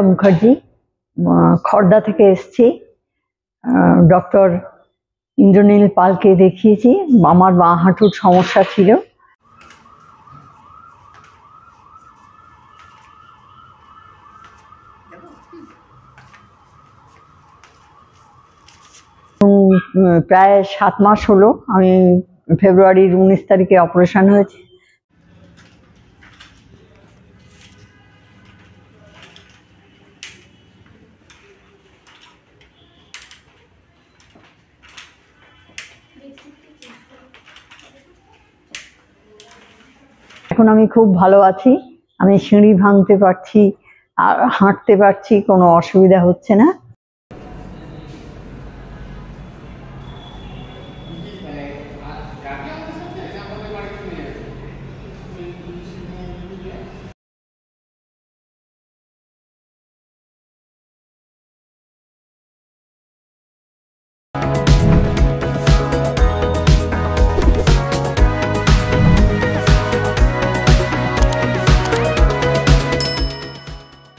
মুখার্জি, খড়দা থেকে এসেছি। ডক্টর ইন্দ্রনীল পালকে দেখিয়েছি। আমার বাঁ হাঁটুর সমস্যা ছিল। প্রায় 7 মাস হলো। আমি ফেব্রুয়ারির 19 তারিখে অপারেশন হয়েছে। এখন আমি খুব ভালো আছি। আমি সিঁড়ি ভাঙতে পারছি আর হাঁটতে পারছি, কোনো অসুবিধা হচ্ছে না।